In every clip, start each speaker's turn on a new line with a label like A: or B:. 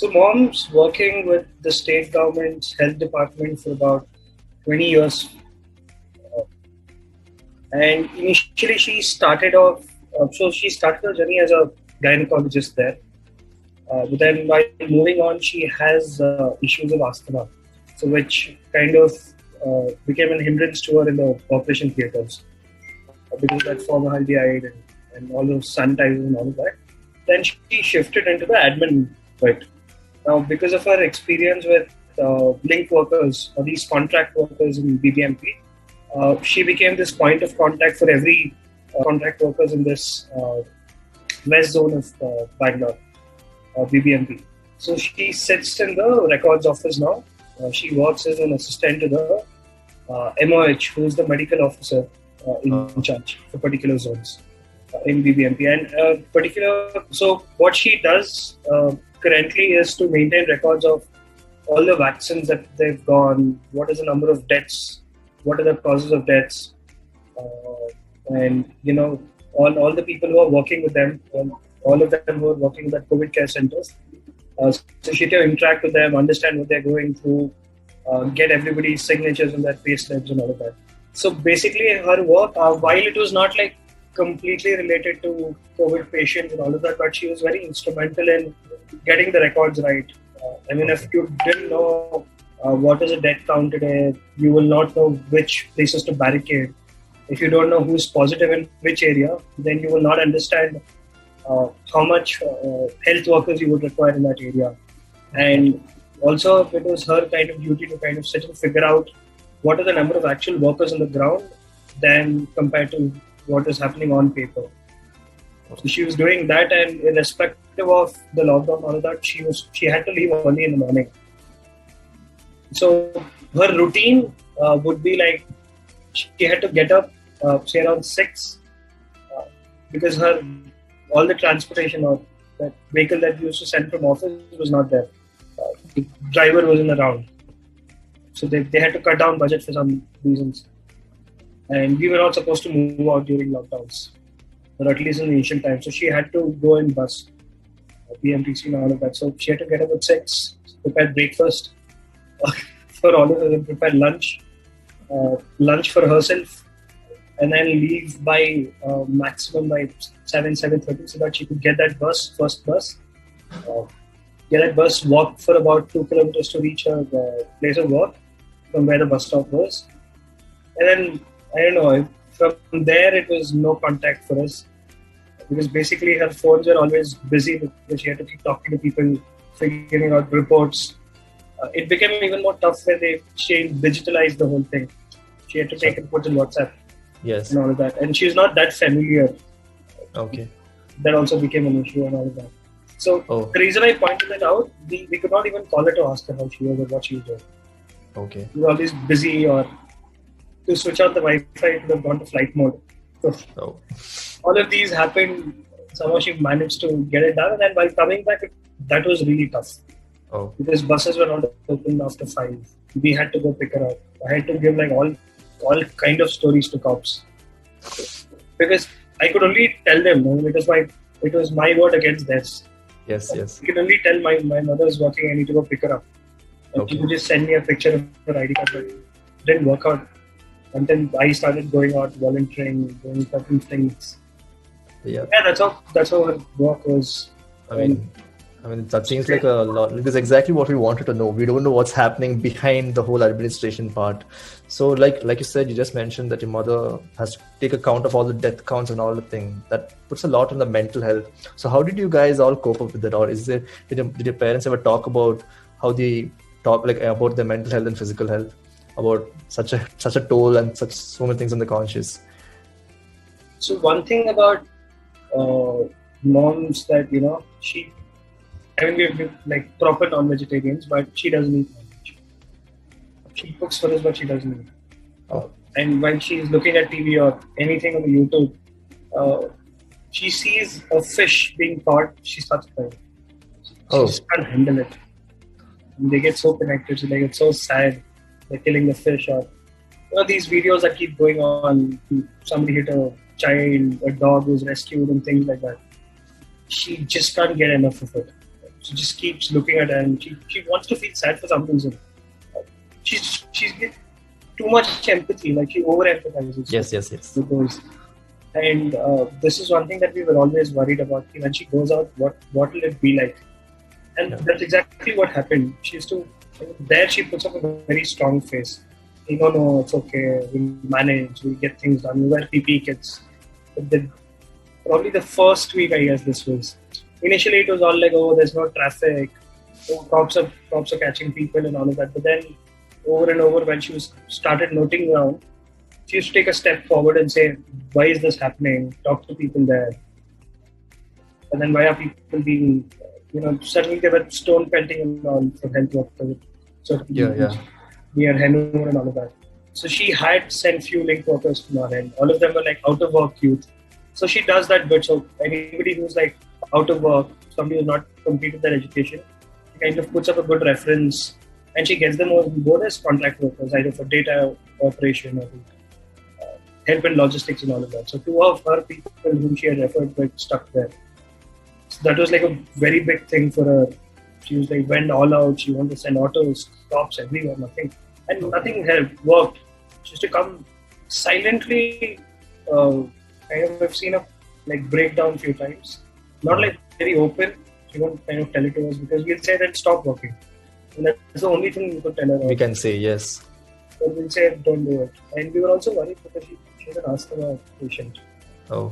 A: So mom's working with the state government's health department for about 20 years. And initially she started off, she started her journey as a gynecologist there. But then while moving on, she has issues of asthma, so which kind of became an hindrance to her in the operation theatres because of that formaldehyde and all those sanitizers and all of that. Then she shifted into the admin bit. Now, because of her experience with link workers or these contract workers in BBMP, she became this point of contact for every contract workers in this west zone of Bangalore, BBMP. So she sits in the records office now. She works as an assistant to the MOH, who is the medical officer in charge for particular zones in BBMP. And so what she does currently is to maintain records of all the vaccines that they've gone, what is the number of deaths, what are the causes of deaths, and all the people who are working with them, all of them who are working with the COVID care centers. So she to interact with them, understand what they're going through, get everybody's signatures on their pay slips and all of that. So basically her work, while it was not like completely related to COVID patients and all of that, but she was very instrumental in getting the records right. If you didn't know what is a death count today, you will not know which places to barricade. If you don't know who's positive in which area, then you will not understand how much health workers you would require in that area. And also it was her kind of duty to kind of sit and figure out what are the number of actual workers on the ground than compared to what is happening on paper. So she was doing that, and irrespective of the lockdown, all of that, she had to leave early in the morning. So her routine would be like she had to get up say around 6 because all the transportation or that vehicle that we used to send from office was not there. The driver wasn't around, so they had to cut down budget for some reasons. And we were not supposed to move out during lockdowns, or at least in the initial time. So she had to go in bus, BMTC and all of that. So she had to get up at 6, prepare breakfast for all of them, prepare lunch for herself, and then leave by maximum by 7:30, so that she could get that first bus, walk for about 2 kilometers to reach her place of work from where the bus stop was. And then, I don't know, from there it was no contact for us because basically her phones were always busy because she had to keep talking to people, figuring out reports. It became even more tough when she digitalized the whole thing. She had to take inputs in WhatsApp.
B: Yes.
A: And all of that. And she's not that familiar.
B: Okay.
A: That also became an issue and all of that. So the reason I pointed that out, we could not even call her to ask her how she was or what she was doing.
B: Okay.
A: We were always busy, or to switch out the Wi-Fi, it would have gone to flight mode. So all of these happened. Somehow she managed to get it done. And then while coming back, that was really tough. Because buses were not open after 5. We had to go pick her up. I had to give like all kind of stories to cops because I could only tell them. It was my word against theirs.
B: Yes.
A: I could only tell my mother is working. I need to go pick her up. And she would just send me a picture of her ID card. But it didn't work out until I started going out volunteering, doing certain things.
B: Yeah,
A: that's how her work was.
B: I mean, that seems like a lot. Because exactly what we wanted to know. We don't know what's happening behind the whole administration part. So, like you said, you just mentioned that your mother has to take account of all the death counts and all the things. That puts a lot on the mental health. So, how did you guys all cope up with that? Or did your parents ever talk about how they talk about their mental health and physical health, about such a toll and so many things on the conscious?
A: So one thing about moms that we're like proper non-vegetarians, but she doesn't eat non-veg. She cooks for us, but she doesn't eat. And when she's looking at TV or anything on the YouTube, she sees a fish being caught, she starts crying. She just can't handle it. And they get so connected, so they get so sad. They're killing the fish, or these videos that keep going on. Somebody hit a child, a dog was rescued, and things like that. She just can't get enough of it. She just keeps looking at her and she wants to feel sad for some reason. She's too much empathy, like she over empathizes.
B: Yes.
A: With those. And this is one thing that we were always worried about. When she goes out, what will it be like? And that's exactly what happened. She puts up a very strong face. No, it's okay. We'll manage. We'll get things done. We wear PPE kits. But probably the first week, I guess this was. Initially, it was all like, oh, there's no traffic. Oh, cops are catching people and all of that. But then, over and over, when she started noting around, she used to take a step forward and say, why is this happening? Talk to people there. And then why are people being, suddenly they were stone pelting and all for health workers. So near Hennur and all of that. So she had sent few link workers from our end. All of them were like out of work youth. So she does that bit. So anybody who's like out of work, somebody who's not completed their education, she kind of puts up a good reference and she gets them on board as contract workers, either for data operation or help in logistics and all of that. So two of her people whom she had referred were stuck there. So that was like a very big thing for her. She was like, went all out. She wanted to send autos, cops everywhere, nothing. And nothing helped, worked. She used to come silently, I've seen her like break down a few times. Not like very open. She won't kind of tell it to us because we'll say then stop working. And that's the only thing we could tell her.
B: We can say yes.
A: So we'll say don't do it. And we were also worried because she didn't ask for a patient.
B: Oh.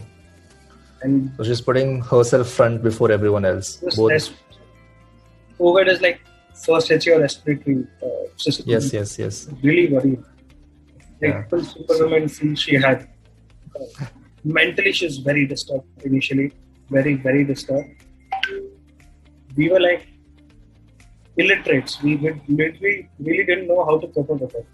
A: And
B: so she's putting herself front before everyone else.
A: COVID is like first hits your respiratory system.
B: Yes.
A: Really worried. Like full superwoman feel she had. Mentally, she was very disturbed initially. Very, very disturbed. We were like illiterates. We really didn't know how to cope up with it.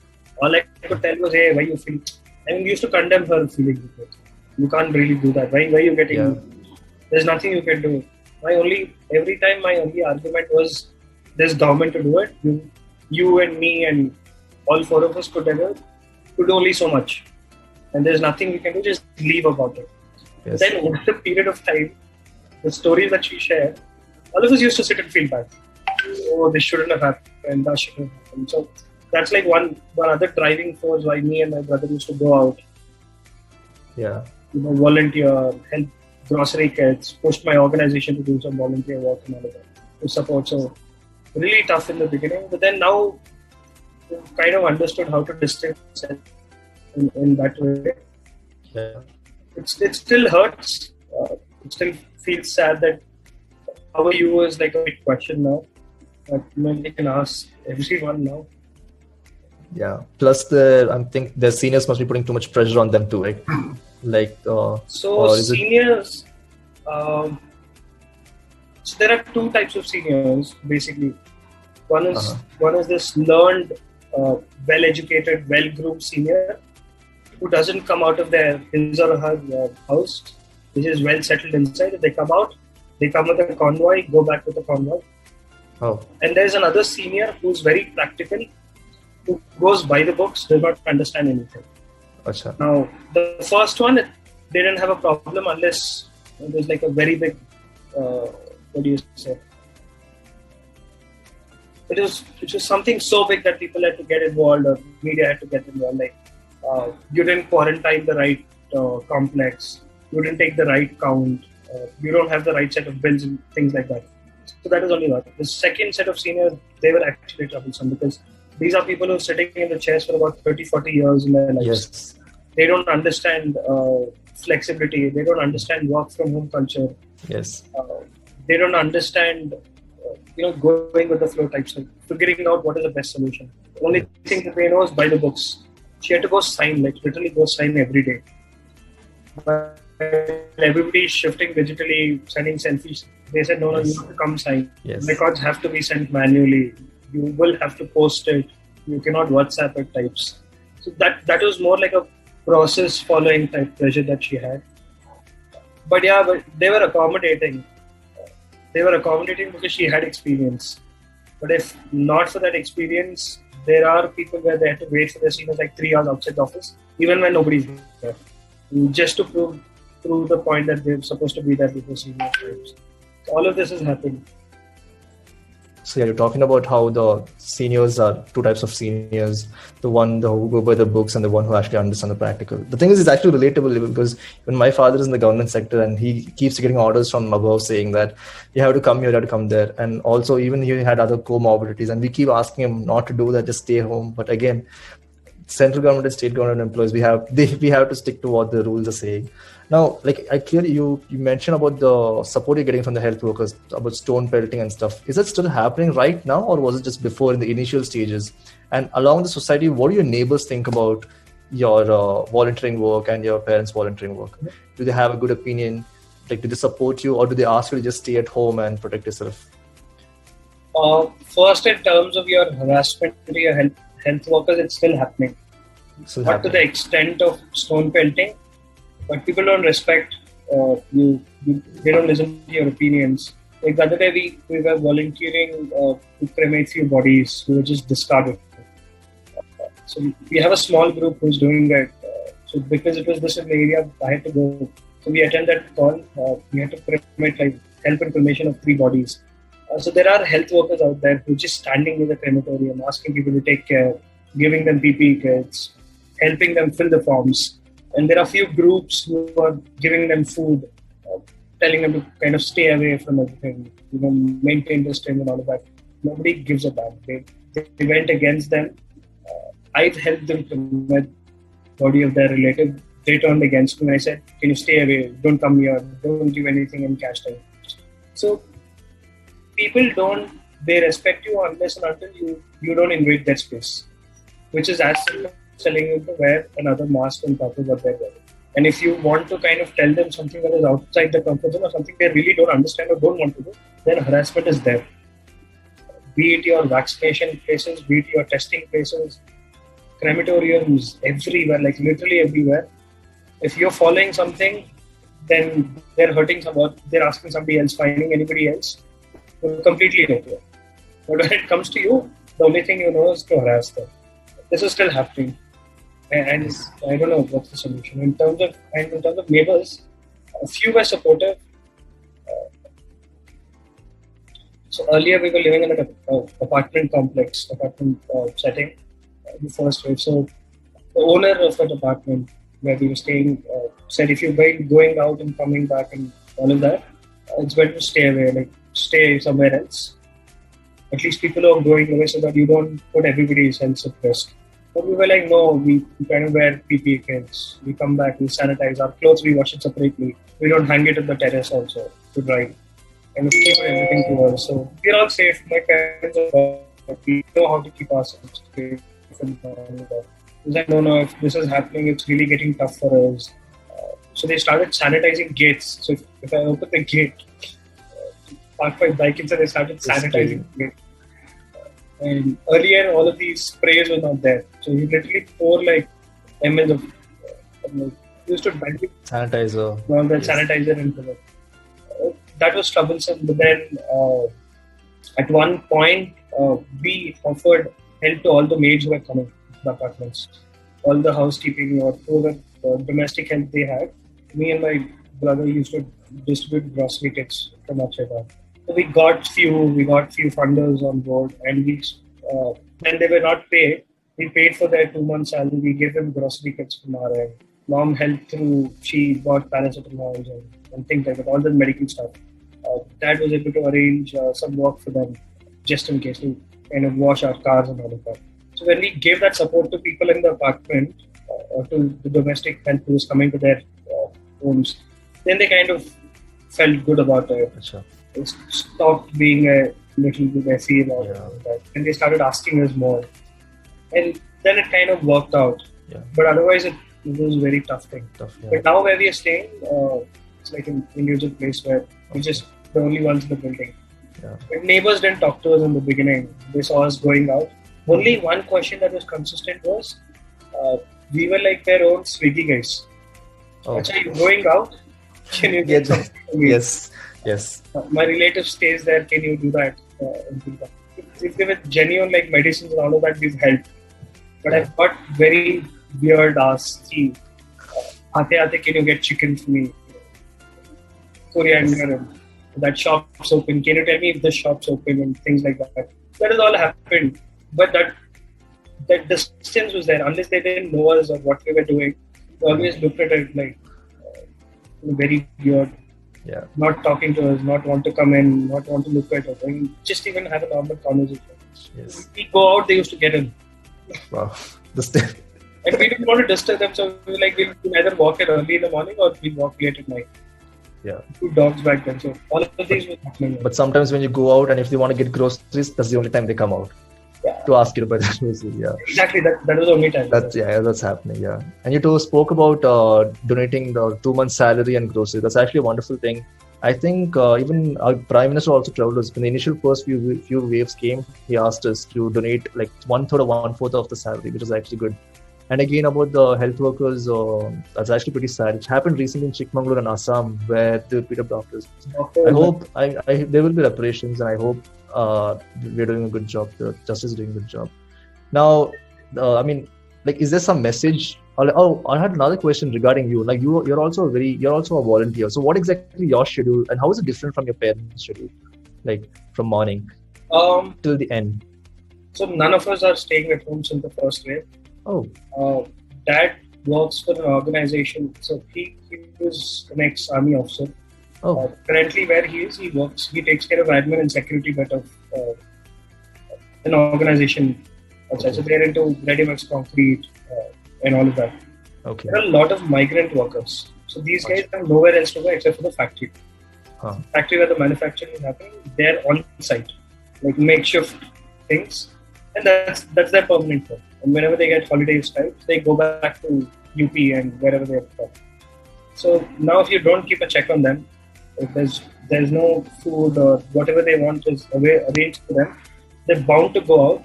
A: All I could tell was, hey, why you feel? And we used to condemn her feelings with it. You can't really do that. Why you getting? There's nothing you can do. Every time my only argument was, there's government to do it. You and me and all four of us together could do only so much. And there's nothing we can do, just leave about it. Yes. Then over a period of time, the stories that she shared, all of us used to sit and feel bad. Oh, this shouldn't have happened, that shouldn't have happened. So that's like one other driving force why me and my brother used to go out.
B: Yeah.
A: Volunteer, help grocery kits, pushed my organization to do some volunteer work and all of that to support. So really tough in the beginning, but then now we've kind of understood how to distance in that way.
B: Yeah.
A: It still hurts. It still feels sad that how are you is like a big question now. But we can ask everyone now.
B: Yeah. Plus, I think the seniors must be putting too much pressure on them too, right? Like.
A: So seniors. So there are two types of seniors basically. One is this learned, well-educated, well-groomed senior who doesn't come out of his or her house, which is well settled inside. If they come out, they come with a convoy, go back with a convoy.
B: Oh.
A: And there's another senior who's very practical, who goes by the books, does not understand anything.
B: Achha.
A: Now, the first one, they didn't have a problem unless there's like a very big, what do you say? It was something so big that people had to get involved or media had to get involved. Like, you didn't quarantine the right complex, you didn't take the right count, you don't have the right set of bills and things like that. So that is only one. The second set of seniors, they were actually troublesome because these are people who are sitting in the chairs for about 30, 40 years in their lives.
B: Yes.
A: They don't understand flexibility. They don't understand work from home culture.
B: Yes.
A: They don't understand, going with the flow types, like figuring out what is the best solution. The only thing that they know is by the books. She had to go sign, like literally go sign every day. But everybody is shifting digitally, sending selfies. They said, no, you have to come sign.
B: Yes.
A: Records have to be sent manually. You will have to post it. You cannot WhatsApp it types. So that was more like a process following type pressure that she had. But they were accommodating. They were accommodating because she had experience. But if not for that experience, there are people where they had to wait for their seniors like 3 hours outside the office, even when nobody's there, just to prove the point that they're supposed to be there before senior times. So all of this has happened.
B: So yeah, you're talking about how the seniors are two types of seniors: the one who go by the books and the one who actually understand the practical. The thing is, it's actually relatable because when my father is in the government sector and he keeps getting orders from above saying that you have to come here, you have to come there, and also even he had other comorbidities, and we keep asking him not to do that, just stay home. But again, central government and state government employees, we have to stick to what the rules are saying. Now, like I clearly you mentioned about the support you're getting from the health workers about stone pelting and stuff. Is that still happening right now, or was it just before in the initial stages? And along the society, what do your neighbors think about your volunteering work and your parents' volunteering work? Do they have a good opinion? Like, do they support you, or do they ask you to just stay at home and protect yourself?
A: First, in terms of your harassment to your health workers, it's still happening. Not to the extent of stone pelting, but people don't respect you. They don't listen to your opinions. Like the other day, we were volunteering to cremate few bodies who were just discarded. So we have a small group who's doing that. So because it was this in the area, I had to go. So we attended that call. We had to cremate, like, help in cremation of 3 bodies. So there are health workers out there who are just standing in the crematorium, asking people to take care, giving them PPE kits, helping them fill the forms. And there are a few groups who are giving them food, telling them to kind of stay away from everything, maintain distance and all of that. Nobody gives a damn. They went against them. I've helped them cremate body of their relative. They turned against me. I said, can you stay away? Don't come here. Don't give anything in cash time. So people they respect you unless and until you don't invade their space, which is as simple as telling you to wear another mask on top of what they're wearing. And if you want to kind of tell them something that is outside the comfort zone or something they really don't understand or don't want to do, then harassment is there. Be it your vaccination places, be it your testing places, crematoriums, everywhere, like literally everywhere. If you're following something, then they're hurting someone, they're asking somebody else, finding anybody else. You're completely okay. But when it comes to you, the only thing you know is to harass them. This is still happening. And I don't know what's the solution. In terms of neighbors, a few were supportive. So earlier we were living in an apartment setting, the first wave. So the owner of that apartment where we were staying said, if you're going out and coming back and all of that, it's better to stay away, like stay somewhere else. At least people are going away so that you don't put everybody's health at risk. But we were like, no, we kind of wear PPE kits. We come back, we sanitize our clothes, we wash it separately. We don't hang it on the terrace also to dry. And we keep everything to us. So we're all safe. My parents are, we know how to keep ourselves safe. He's like, no, if this is happening, it's really getting tough for us. So they started sanitizing gates. So if I open the gate, park my bike inside, they started sanitizing the gate. And earlier, all of these sprays were not there. So you literally pour like ml of used to
B: sanitizer.
A: All that sanitizer into it. That was troublesome. But then at one point, we offered help to all the maids who were coming to the apartments, all the housekeeping or whoever domestic help they had. Me and my brother used to distribute grocery kits from outside. So we got few funders on board, and when they were not paid, we paid for their 2 months salary. We gave them grocery kits from our end. Mom helped through, she bought paracetamol and things like that, all the medical stuff. Dad was able to arrange some work for them, just in case, to kind of wash our cars and all of that. So when we gave that support to people in the apartment, or to the domestic help who was coming to their homes, then they kind of felt good about it.
B: Sure.
A: It stopped being a little bit messy about that. And they started asking us more. And then it kind of worked out.
B: Yeah.
A: But otherwise, it was a very tough thing. But now where we are staying, it's like an individual place where we're just the only ones in the building.
B: Yeah.
A: But neighbors didn't talk to us in the beginning. They saw us going out. Only one question that was consistent was, we were like their own Swiggy guys.
B: Oh.
A: Achha, you're going out? Can you get something for me?
B: Yes.
A: My relative stays there. Can you do that? If they were genuine like medicines and all of that, we've helped. But I've got very weird asks. Aate, can you get chicken for me? Coriander. that shop's open. Can you tell me if the shop's open and things like that? That has all happened, but that distance was there. Unless they didn't know us or what we were doing, they always looked at it like very weird.
B: Yeah.
A: Not talking to us, not want to come in, not want to look at us. I mean, just even have a normal conversation.
B: Yes.
A: We go out, they used to get in.
B: Wow.
A: And we didn't want to disturb them, so we were like, we'll either walk in early in the morning or we'll walk late at night.
B: Yeah.
A: 2 dogs back then, so all of these were happening.
B: But sometimes when you go out and if they want to get groceries, that's the only time they come out to ask you to buy the groceries. Yeah.
A: Exactly, that was the only time.
B: That's happening. Yeah. And you spoke about donating the 2 months salary and groceries. That's actually a wonderful thing. I think even our Prime Minister also told us when the initial first few waves came, he asked us to donate like 1/3 or 1/4 of the salary, which is actually good. And again, about the health workers, that's actually pretty sad. It happened recently in Chikmagalur and Assam, where they beat up doctors. I hope there will be reparations, and I hope we're doing a good job. The justice is doing a good job. Now, I mean, like, is there some message? Oh, I had another question regarding you. Like, you're also a volunteer. So, what exactly your schedule, and how is it different from your parents' schedule? Like from morning till the end.
A: So none of us are staying at home since the first wave.
B: Oh.
A: Dad works for an organization. So he was an ex-army officer.
B: Oh.
A: Currently, where he is, he takes care of admin and security bit of an organization. Okay. So they're into ready-mix concrete and all of that.
B: Okay.
A: There are a lot of migrant workers. So these guys have nowhere else to go except for the factory. Factory where the manufacturing is happening, they're on site, like makeshift things, and that's their permanent work. And whenever they get holiday stripes, they go back to UP and wherever they're from. So now, if you don't keep a check on them, if there's no food or whatever they want is arranged for them, they're bound to go out.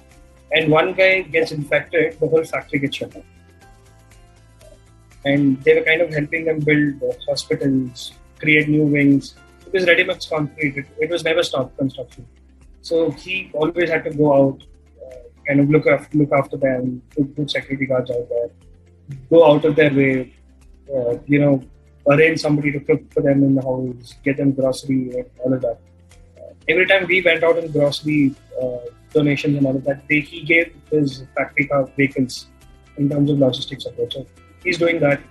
A: And one guy gets infected, the whole factory gets shut down. And they were kind of helping them build hospitals, create new wings. It was ready-mix concrete. It was never stopped construction. So he always had to go out, kind of look after them, put security guards out there, go out of their way, arrange somebody to cook for them in the house, get them grocery and all of that. Every time we went out in grocery donations and all of that, he gave his factory car vehicles in terms of logistics support. So he's doing that.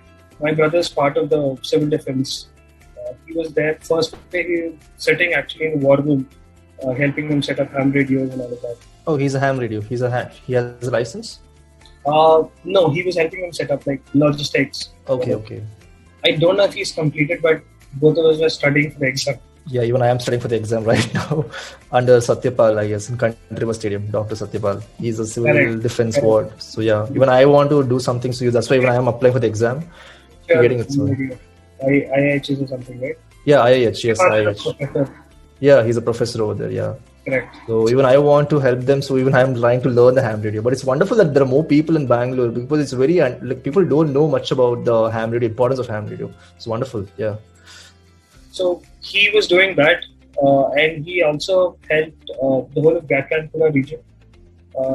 A: My brother's part of the civil defense. He was there first day, he was sitting actually in the war room, helping them set up ham radios and all of that.
B: Oh, he's a ham radio. He has a license?
A: No, he was helping them set up like logistics.
B: Okay.
A: I don't know if he's completed, but both of us were studying for the exam.
B: Yeah, even I am studying for the exam right now under Satyapal, I guess, in Country Stadium, Dr. Satyapal. He's a civil defense ward. So yeah, even I want to do something. So that's why even I am applying for the exam.
A: Sure.
B: Getting it soon.
A: IIH or something, right?
B: Yeah, IIH, yes, IIH. Yeah, he's a professor over there, yeah.
A: Correct.
B: So even I want to help them, so even I'm trying to learn the ham radio. But it's wonderful that there are more people in Bangalore because it's very, like, people don't know much about the ham radio, importance of ham radio. It's wonderful, yeah.
A: So he was doing that and he also helped the whole of Gatlandpura region.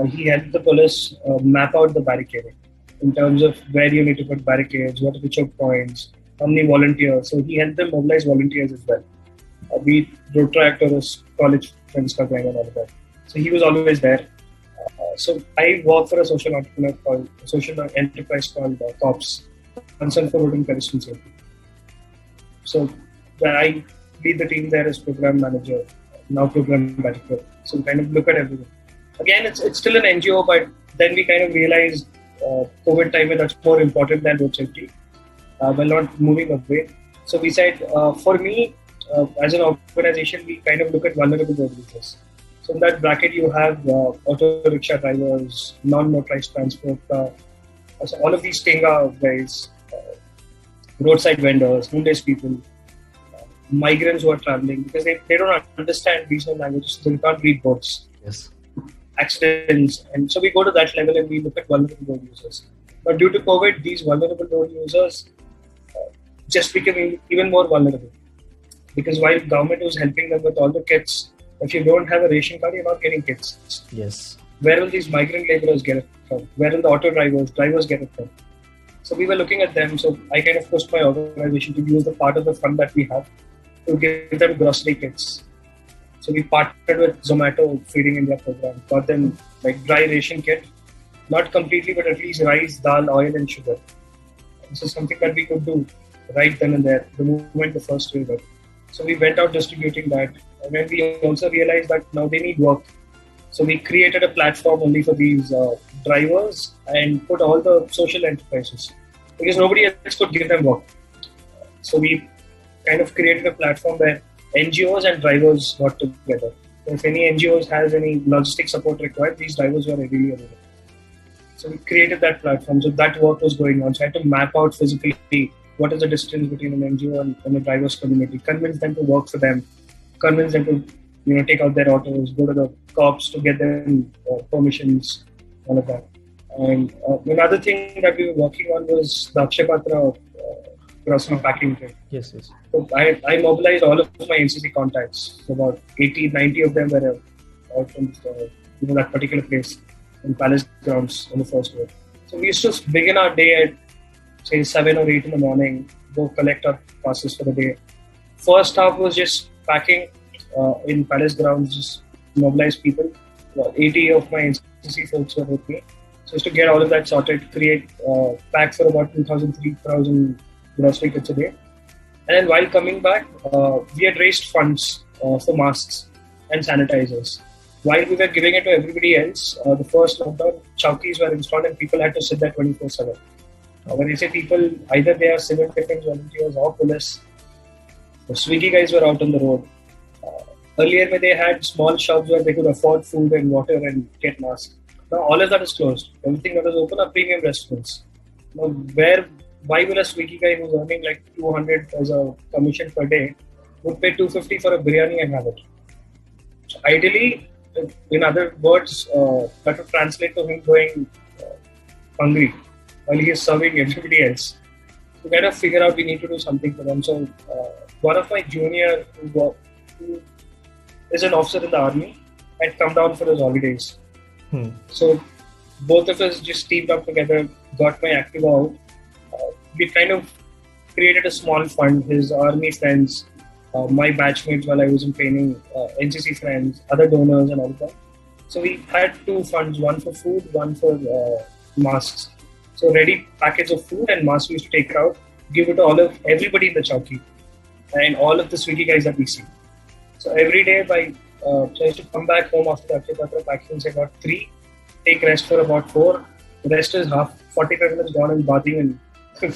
A: He helped the police map out the barricading in terms of where you need to put barricades, what are the choke points, how many volunteers. So he helped them mobilize volunteers as well. Be it road track or college friends club and all of that. So he was always there. So I work for a social enterprise called COPS, Concern for Road and Pedestrian Safety. So I lead the team there as program manager, now program manager. So kind of look at everything. Again, it's still an NGO, but then we kind of realized COVID time that's more important than road safety. We're not moving away. So we said, for me, as an organization, we kind of look at vulnerable road users. So in that bracket, you have auto rickshaw drivers, non-motorized transport, so all of these Tenga guys, roadside vendors, homeless people, migrants who are traveling because they don't understand regional languages, so they can't read boards.
B: Yes.
A: Accidents, and so we go to that level and we look at vulnerable road users. But due to COVID, these vulnerable road users just became even more vulnerable because while government was helping them with all the kits, if you don't have a ration card, you're not getting kits.
B: Yes.
A: Where will these migrant laborers get it from? Where will the auto drivers get it from? So we were looking at them. So I kind of pushed my organization to use the part of the fund that we have to give them grocery kits. So we partnered with ZOMATO Feeding India program, got them like dry ration kit, not completely, but at least rice, dal, oil, and sugar. This is something that we could do right then and there, the moment the first wave hit. So we went out distributing that. And then we also realized that now they need work. So we created a platform only for these drivers and put all the social enterprises because nobody else could give them work. So we kind of created a platform where NGOs and drivers got together. So if any NGOs has any logistic support required, these drivers were readily available. So we created that platform. So that work was going on. So I had to map out physically what is the distance between an NGO and the drivers community, convince them to work for them, convince them to take out their autos, go to the cops to get them permissions, all of that. And another thing that we were working on was the Akshay Patra grocery packing trade.
B: Yes, yes.
A: So I mobilized all of my NCC contacts. So about 80, 90 of them were out from that particular place in Palace grounds on the first wave. So we used to begin our day at say 7 or 8 in the morning, go collect our passes for the day. First half was just packing in Palace grounds, just mobilize people. 80 of my NCC folks were with me. So just to get all of that sorted, create pack for about 2,000, 3,000 grocery kits a day. And then while coming back, we had raised funds for masks and sanitizers. While we were giving it to everybody else, the first lockdown, chowkis were installed and people had to sit there 24/7. When I say people, either they are civil defense volunteers or police. The Swiggy guys were out on the road. Earlier, they had small shops where they could afford food and water and get masks. Now all of that is closed. Everything that is open are premium restaurants. Now, why will a Swiggy guy who's earning like 200 as a commission per day would pay 250 for a biryani and have it? So ideally, in other words, that would translate to him going hungry while he is serving everybody else. To kind of figure out we need to do something for them. So one of my junior who is an officer in the army had come down for his holidays. So both of us just teamed up together, got my Activa out. We kind of created a small fund, his army friends, my batchmates while I was in training, NCC friends, other donors and all that. So we had two funds, one for food, one for masks. So ready package of food and masks we used to take it out, give it to everybody in the chowki and all of the Swiggy guys that we see. So every day so I used to come back home after the Akshay Patra packing, say about 3, take rest for about 4. The rest is 45 minutes gone and bathing and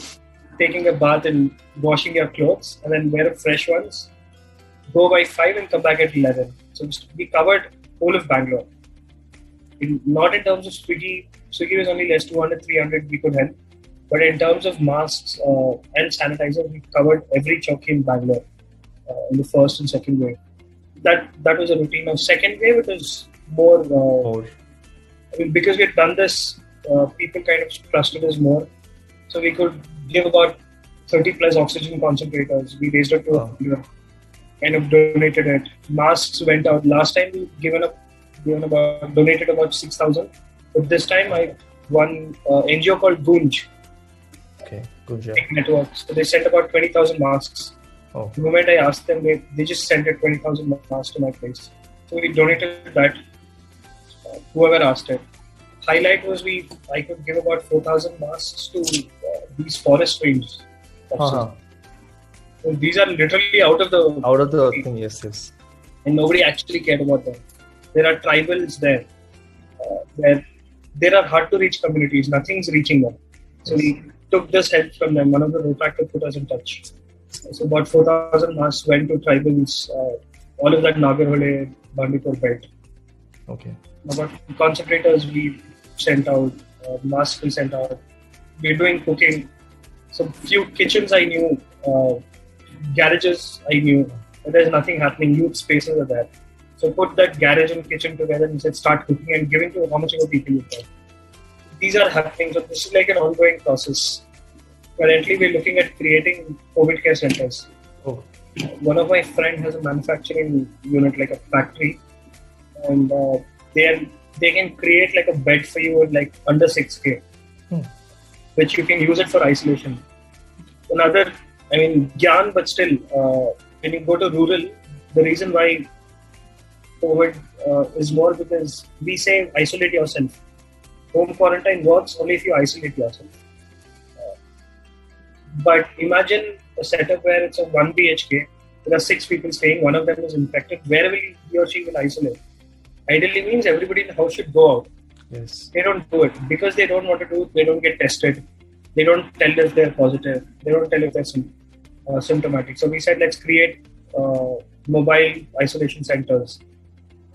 A: taking a bath and washing your clothes and then wear fresh ones. Go by 5 and come back at 11. So we covered whole of Bangalore. Not in terms of Swiggy was only less 200, 300 we could help. But in terms of masks and sanitizers, we covered every chowki in Bangalore in the first and second wave. That was a routine. Now, second wave, it was more. Because we had done this, people kind of trusted us more. So we could give about 30 plus oxygen concentrators. We raised it to kind of donated it. Masks went out. Last time we donated about 6,000. But this time I won NGO called Gunj.
B: Okay, Gunj.
A: Network. So they sent about 20,000 masks. The moment I asked them, they just sent 20,000 masks to my place. So we donated that. Whoever asked it. Highlight was I could give about 4,000 masks to these forest range. So these are literally out of the
B: thing. Yes.
A: And nobody actually cared about them. There are tribals there where there are hard to reach communities. Nothing's reaching them. So we took this help from them. One of the road put us in touch. So about 4,000 masks went to tribals, all of that Nagarhole, Bandipur belt.
B: Okay.
A: About concentrators we sent out, masks we sent out. We're doing cooking. So few kitchens I knew, garages I knew, but there's nothing happening. Youth spaces are there. So put that garage and kitchen together and said start cooking and giving to how much of people you can. These are happening. So this is like an ongoing process. Currently, we're looking at creating COVID care centers. One of my friends has a manufacturing unit, like a factory, and they can create like a bed for you at like under 6K, which you can use it for isolation. Gyan, but still, when you go to rural, the reason why COVID is more because we say isolate yourself. Home quarantine works only if you isolate yourself. But imagine a setup where it's a 1 BHK, there are 6 people staying, one of them is infected. Where will he or she will isolate? Ideally means everybody in the house should go out.
B: Yes.
A: They don't do it because they don't want to do it. They don't get tested. They don't tell if they're positive. They don't tell if they're symptomatic. So we said, let's create mobile isolation centers.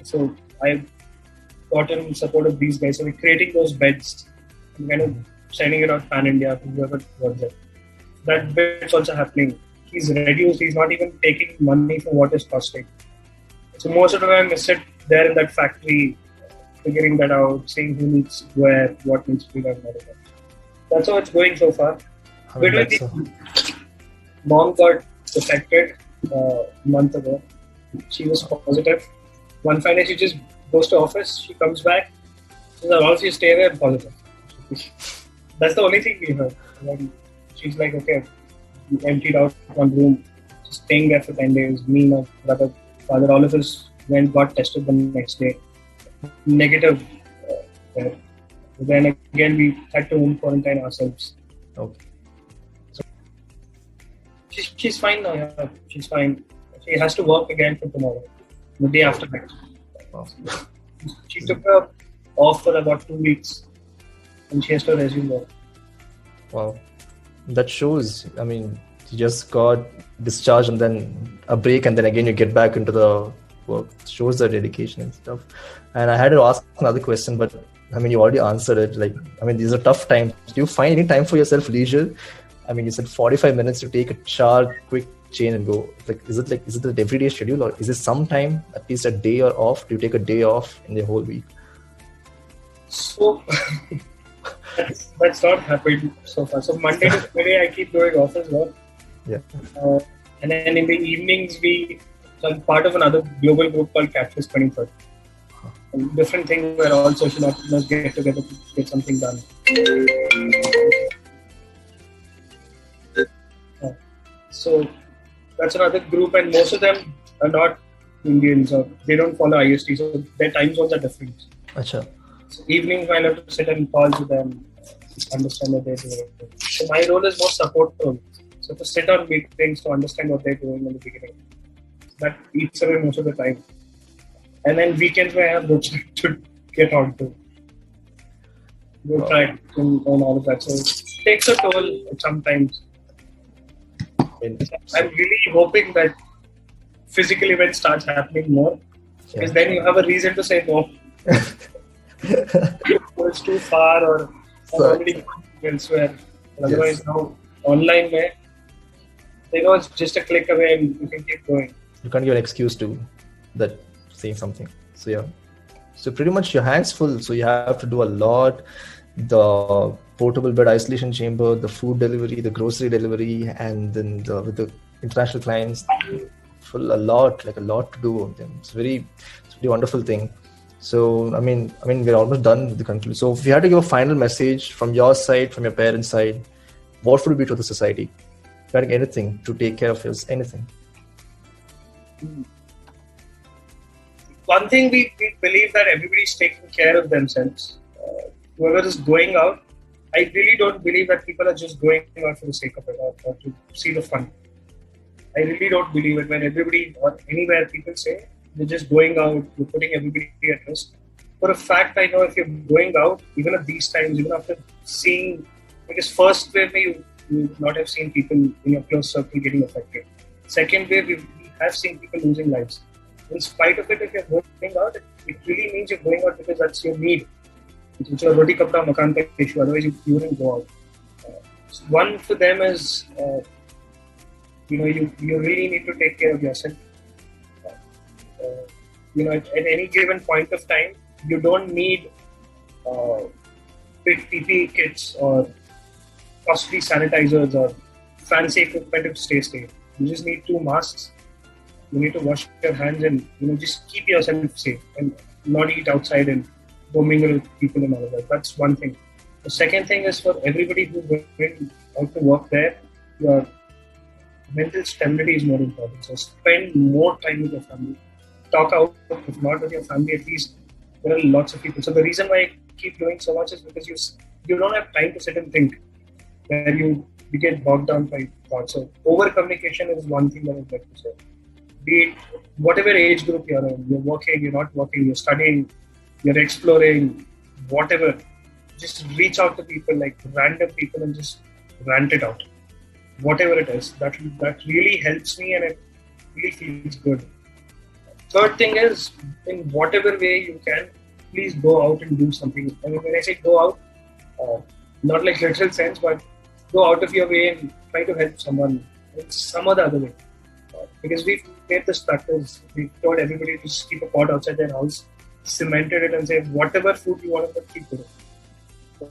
A: So I got in support of these guys. So we're creating those beds and kind of sending it out pan India to whoever wants it. That bit's also happening. He's reduced. He's not even taking money for what it's costing. So most of the time, I sit there in that factory, figuring that out, seeing who needs where, what needs to be done. That's how it's going so far. Mom got affected a month ago. She was positive. One fine day, she just goes to office. She comes back. She says, "All of you stay there and positive." That's the only thing we heard. And she's like, "Okay." We emptied out one room, just staying there for 10 days. Me, my brother, father, all of us got tested the next day. Negative. Then again, we had to home quarantine ourselves.
B: Okay.
A: So she's fine now. Yeah, she's fine. She has to work again for tomorrow, the day after that.
B: Wow.
A: She took her off for about 2 weeks, and she has to resume work.
B: Wow. That shows, I mean, you just got discharged and then a break and then again you get back into the work. It shows the dedication and stuff. And I had to ask another question, but I mean, you already answered it. Like, I mean, these are tough times. Do you find any time for yourself leisure? I mean, you said 45 minutes to take a shower, quick change and go. Is it an everyday schedule or is it some time, at least a day or off? Do you take a day off in the whole week?
A: So... That's not happened so far. So Monday to Friday, I keep doing office work.
B: Yeah.
A: And then in the evenings, I'm part of another global group called Catfish 23rd. Different thing where all social entrepreneurs get together to get something done. So that's another group, and most of them are not Indians or they don't follow IST, so their time zones are different.
B: Achha.
A: So evenings, I have to sit and calls with them, understand what they're doing. So my role is more support role. So to sit on meetings to understand what they're doing in the beginning. That eats away most of the time. And then weekends where I have no time to get on to. Go track and all of that. So it takes a toll sometimes. I'm really hoping that physical event starts happening more. Because then you have a reason to say no. It's too far or already elsewhere. Otherwise, now online way, they know it's just a click away and you can keep going.
B: You can't give an excuse to that saying something. So yeah. So pretty much your hands full. So you have to do a lot. The portable bed isolation chamber, the food delivery, the grocery delivery, and then with the international clients, a lot to do with them. It's a very wonderful thing. So, I mean, we're almost done with the conclusion. So, if you had to give a final message from your side, from your parents' side, what would it be to the society? Regarding anything to take care of us, anything.
A: One thing we believe that everybody's taking care of themselves. Whoever is going out, I really don't believe that people are just going out for the sake of it or to see the fun. I really don't believe it when everybody or anywhere people say, they're just going out, you're putting everybody at risk. For a fact, I know if you're going out, even at these times, even after seeing, because first wave, you would not have seen people in your close circle getting affected. Second wave, we have seen people losing lives. In spite of it, if you're going out, it really means you're going out because that's your need. It's a roti kapda makan ka issue, otherwise you wouldn't go out. One for them is, you really need to take care of yourself. At any given point of time, you don't need big PPE kits or costly sanitizers or fancy equipment to stay safe. You just need 2 masks. You need to wash your hands and just keep yourself safe and not eat outside and go mingle with people and all of that. That's one thing. The second thing is for everybody who's going out to work there, your mental stability is more important. So spend more time with your family. Talk out, if not with your family, at least there are lots of people. So the reason why I keep doing so much is because you don't have time to sit and think, where you get bogged down by thoughts. So over communication is one thing that I'd like to say. Be it whatever age group you're in, you're working, you're not working, you're studying, you're exploring, whatever. Just reach out to people, like random people, and just rant it out. Whatever it is, that really helps me, and it really feels good. Third thing is, in whatever way you can, please go out and do something. I mean, when I say go out, not like literal sense, but go out of your way and try to help someone in some other way. Because we've made this practice, we've told everybody to just keep a pot outside their house, cemented it, and say whatever food you want to keep it.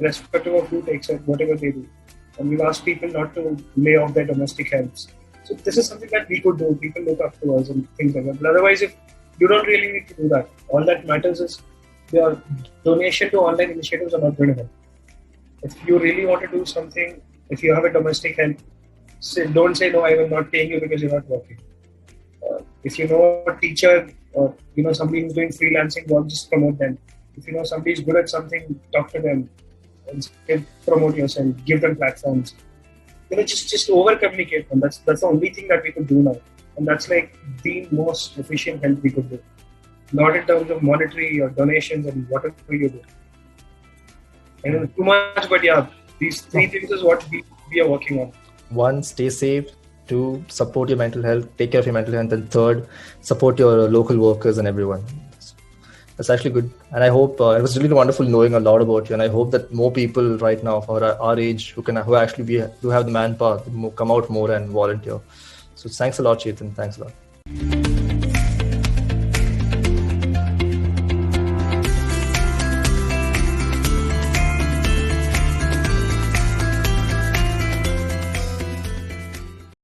A: Irrespective of who takes it, whatever they do. And we've asked people not to lay off their domestic helps. So this is something that we could do. People look up to us and things like that. But otherwise, if you don't really need to do that, all that matters is your donation to online initiatives are not going to help. If you really want to do something, if you have a domestic help, don't say, no, I will not pay you because you're not working. If you know a teacher or somebody who's doing freelancing work, just promote them. If you know somebody is good at something, talk to them and promote yourself, give them platforms. Just over communicate them. That's the only thing that we could do now. And that's like the most efficient help we could do. Not in terms of monetary or donations and whatever you do. I don't know too much, but yeah, these three things is what we are working on. 1,
B: stay safe. 2, support your mental health, take care of your mental health. And 3rd, support your local workers and everyone. That's actually good. And I hope it was really wonderful knowing a lot about you. And I hope that more people right now for our age who have the manpower come out more and volunteer. So thanks a lot, Chetan. Thanks a lot.